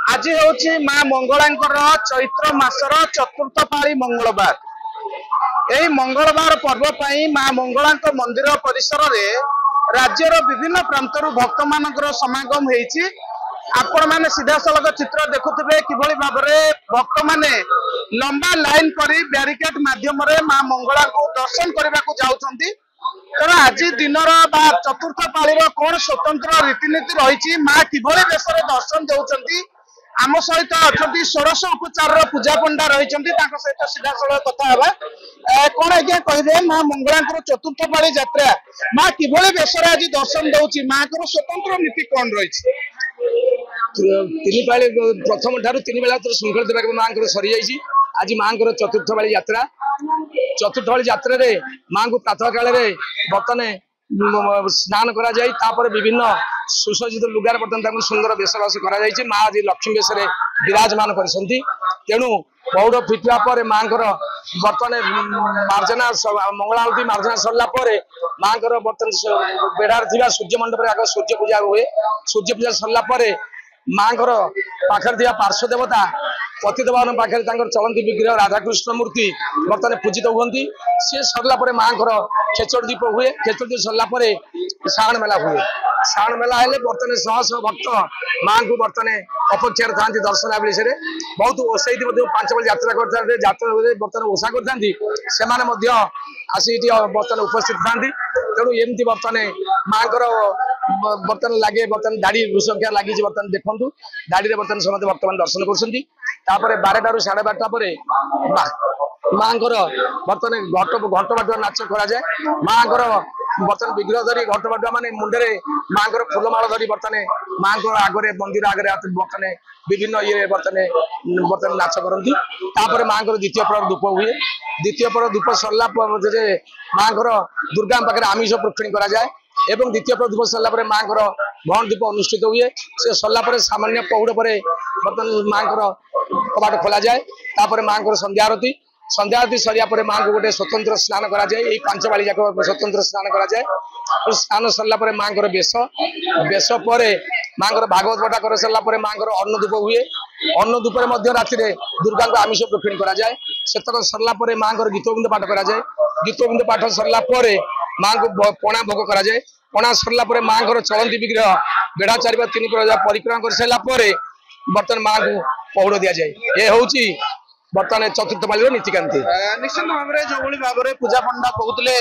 आज हूँ माँ मंगलांकर चैत्र मासर चतुर्थ पाली मंगलवार। यही मंगलवार पर्व पर माँ मंगला मंदिर परिसर में राज्यर विभिन्न प्रांतर भक्त मान समागम होती। आपण मैंने सीधा सड़क चित्र देखुवे किभली भाव में भक्त मैंने लंबा लाइन कर ब्यारिकेड माध्यम माँ मंगला को दर्शन करने को जाऊँगी। तेना आज दिन चतुर्थ पाली कौन स्वतंत्र रीतिनीति रही माँ किभली देश दर्शन दौरान आम सहित अच्छा 1600 उपचार पूजा पंडा रही सहित सीधा सड़क कथा कौन आज्ञा कहे माँ मंगला चतुर्थ पाली यात्रा माँ किभली बेश आज दर्शन दौर माँ को स्वतंत्र नीति कौन रही तीन पाली प्रथम ठार तीन बेला श्रृंखल देवा माँ सरी जाइए। आज माँ चतुर्थ पाली यात्रा चतुर्थ पाली यात्रा रे माँ को प्रातः काल बर्तमान स्नान करा जाय तापर विभिन्न सुसज्जित लुगार बर्तमान सुंदर वेशवास करा जाय। माँ आज लक्ष्मी वेश विराजमान करछंती। तेणु पौड़ फिटवा पर माँ बर्तमान मार्जना मंगलावती मार्जना सरला माँ बर्तमान बेढ़ार थी सूर्य मंडप आग सूर्य पूजा हुए। सूर्य पूजा सरला माँ पाखे पार्श्व देवता पतिदेवन पाखे चलती विग्रह राधाकृष्ण मूर्ति बर्तमान पूजित हुए। सी सरला माँ खेचड़ दीप हुए। खेचड़ दीप सरला साण मेला हुए। साण मेला हेले बर्तमान शह शह भक्त माँ को बर्तमान अपेक्षार था दर्शन आवेश बहुत ओसाई 5 बजे यात्रा करता बर्तमान ओषा करते आसिक बर्तमान उपस्थित था। तेणु एमती बर्तमान माँ बर्तमान लगे बर्तमान दाड़ी संख्या लगी बर्तमान देखु दाड़ी बर्तमान समस्त बर्तमान दर्शन कर 12 रू 12:30 माँ बर्तमान घंट बाटुआ नाच कराए। माँ बर्तमान विग्रह धरी घंट बाटुआ मान मुंडे माँ फूलमाल धरी बर्तमान माँ आगे मंदिर आगे बर्तमान विभिन्न ये बर्तमान नाच करती। माँ द्वितीय प्रहर धूप हुए। द्वितीय प्रहर धूप सरला माँ दुर्गा पाखे आमिष प्रोक्षणी कराए एवं द्वितीय प्रहर धूप सरला माँ भण धूप अनुष्ठित हुए। से सरला सामान्य पहुड़ पर बर्तमान माँ कबाट खोल जाए। माँ संध्या आरती सरिया माँ को गोटे स्वतंत्र स्नान कराए। 5 पाली जाक स्वतंत्र स्नान कराए। स्नान सरला माँ बेश बेश पर माँ भागवत पठा कर सरला माँ अन्न धूप हुए। अन्न धूप राति दुर्गा को आमिष प्रोक्षणी कराए। सेतक सरला माँ गीतगोविंद पाठ कराए। गीतगोविंद पाठ सरला माँ को पणा भोग कराए। पणा सरला माँ चलती विग्रह बेढ़ा 4-3 परिक्रमा कर सारा बर्तमान माँ को पहुड़ दि जाए। ये हूँ बर्तमान चतुर्थ पाली नीतिकांति। निश्चित भाव में जो भाव में पूजा पंडा कहते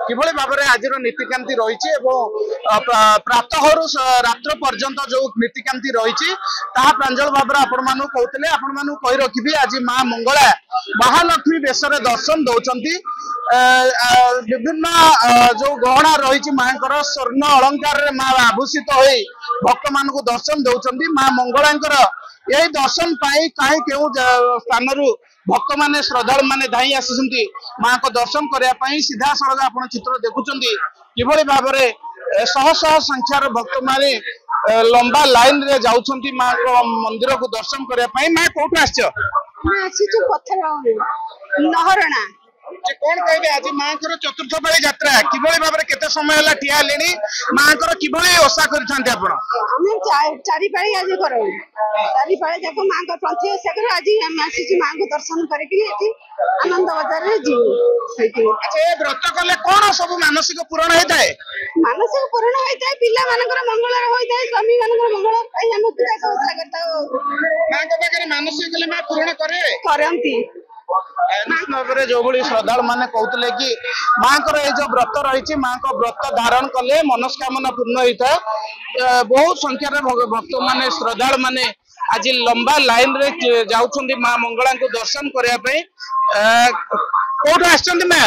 किभली भाव में आज नीतिकांति रही प्रातः रात्र पर्यंत जो नीतिकांति रही प्रांजल भाव में आपण मानू कहते आपण मानू कही रखी आज माँ मंगला महालक्ष्मी वेश दर्शन दौरान विभिन्न जो गहना रही माँ स्वर्ण अलंकार माँ आभूषित हो भक्त मान को दर्शन दौरान। माँ मंगलांकर यही दर्शन पाई कहीं क्यों स्थान भक्त माने श्रद्धालु माने धाई आसी माँ को दर्शन करने सीधा सड़क आप चित्र देखुं किभली भाव में शह शह संख्यार भक्त माने लंबा लाइन रे जाउछंती माँ को मंदिर को दर्शन करने। माँ कौटू नहरणा कौन कहे आज माँ चतुर्थ पाली यात्रा किभली भाव में केते समय है ठिया हेले माँ किभली ओषा कर 4 पाली आज कर 4 पाली जाक माँ पंथी ओषा कर आज आसी माँ को दर्शन करके आनंद बजार व्रत कले कौन सब मानसिक पूरण होता है। मानसिक पूरण होता है पिला मानकर मंगल होता है स्वामी मानकर मंगल हम पूजा ओषा करता माँ के पाखे मानसिक कले माँ पूरण करती। जो भाई श्रद्धालु मैंने कहते कि माँ को जो व्रत रही माँ को व्रत धारण कले मनस्कामना पूर्ण होता है। बहुत संख्यार भक्त माने श्रद्धालु माने आज लंबा लाइन रे जाउछंती माँ मंगला को दर्शन करने कौट आछंती माँ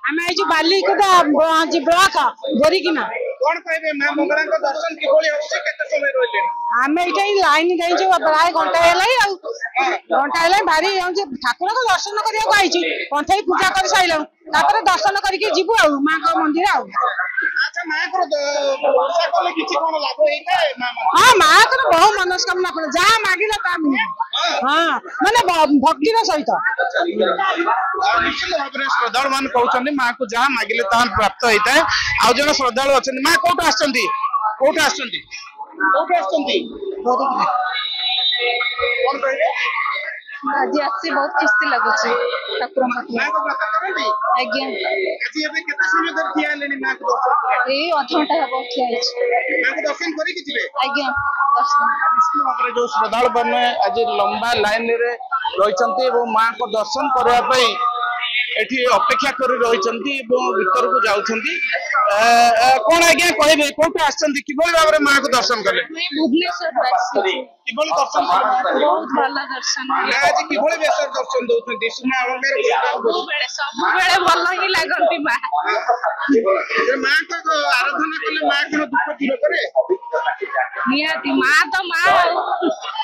आमे आज बालिकोटा ब्लॉक बोरिकिना कौन कहे माँ मंगला को दर्शन किभली होछि केते समय रहले आमे इटा लाइन गई प्राय घंटा है भारी ठाकुर को दर्शन करने आई पंथई पूजा कर साइल दर्शन करके जीवु आ माँ को मंदिर आ। अच्छा माँ को ओषा कले किछि कोन लाभ होइता माँ हां माँ को बहुत मनस्कामना पूर्ण जहाँ मागिला ता मिले। हां माने भक्ति रो सहित निश्चित भाव में श्रद्धालु मान कहउछन्ती माँ को जहाँ मागिले ता प्राप्त होइता है। आ जण श्रद्धालु अछन्ती माँ कोठ आछन्ती आज आसी बहुत खुशी लगुच ठाकुर माँ को व्रत करती आज्ञा आज एबे केते समय धरि ठिया लेनी माँ को दर्शन करे ये अधघंटा हम ठिया माँ को दर्शन करी कि जिवे आज्ञा दर्शन निश्चित भाव जो श्रद्धालु मैंने आज लंबा लाइन रे रही माँ को दर्शन करने एठी अपेक्षा कर रही भीतर को जाउछंती कौन आज्ञा कहबे कोठे आछंती किबोली भाबरे माँ को दर्शन कले मैं भुवनेश्वर आसी किबोली दर्शन कले बहुत भला दर्शन आज किबोली बेसर दर्शन दउछंती सुना अलंकार सब बेले भल ही लागंती माँ माँ को आराधना कले माँ को दुख दूर करे निहाती माँ तो माँ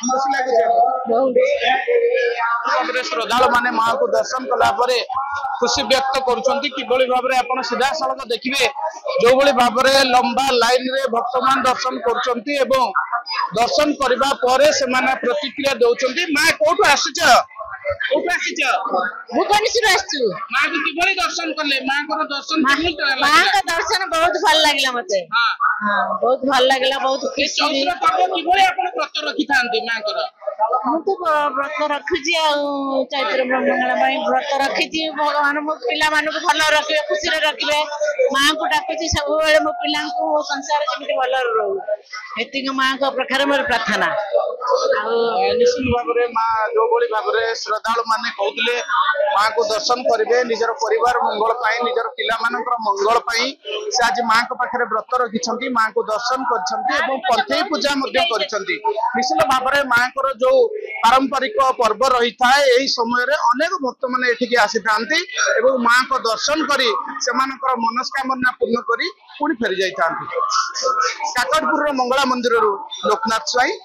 खुशी लागे बहुत श्रद्धालु माने माँ को दर्शन कला परे खुशी व्यक्त करुछंती किबोली भाबरे आपण सीधा सड़क देखिबे जो बड़ी भाबरे लंबा लाइन रे भक्त मान दर्शन करुछंती एवं दर्शन करबा परे से माने प्रतिक्रिया दउछंती माँ कोठो आसीछ कोठो आसीछ भुवनेश्वर आसु माँ को किबोली दर्शन करले माँ को दर्शन केमिति लागला माँ का दर्शन बहुत भल लागला मते हां हां बहुत भल लागला बहुत खुशी चैत्र पर्व किबोली आपण व्रत रखि थांती माँ को ମୁଁ ତ ବ୍ରତ ରଖୁଛି ଆଉ ଚୈତ୍ର ବ୍ରହ୍ମଙ୍ଗଳା ପାଇଁ ବ୍ରତ ରଖିଛି ଭଗବାନ ମୋ ପିଲାମାନଙ୍କୁ ଭଲ ରଖିବେ ଖୁସିରେ ରଖିବେ ମାଙ୍କୁ ଡାକୁଛି ସବୁବେଳେ ମୋ ପିଲାଙ୍କୁ ମୋ ସଂସାର କେମିତି ଭଲରେ ରହୁ ଏତିକି ମାଙ୍କ ପାଖରେ ମୋର ପ୍ରାର୍ଥନା ଆଉ निश्चित भाव में माँ जो भाव में श्रद्धालु माने कहते माँ को दर्शन करेंगे निजर परिवार मंगल निजर पिला मंगल से आज माँ को पाखे व्रत रखिंट माँ को दर्शन कर पूजा निश्चित भाव में माँ को जो पारंपरिक पर्व रही था यही समय अनेक भक्त मैंने एठिकी आसी था माँ को दर्शन करी से मनस्कामना पूर्ण करी पुणी फेरी जाता काकटपुर मंगला मंदिर लोकनाथ स्वाई।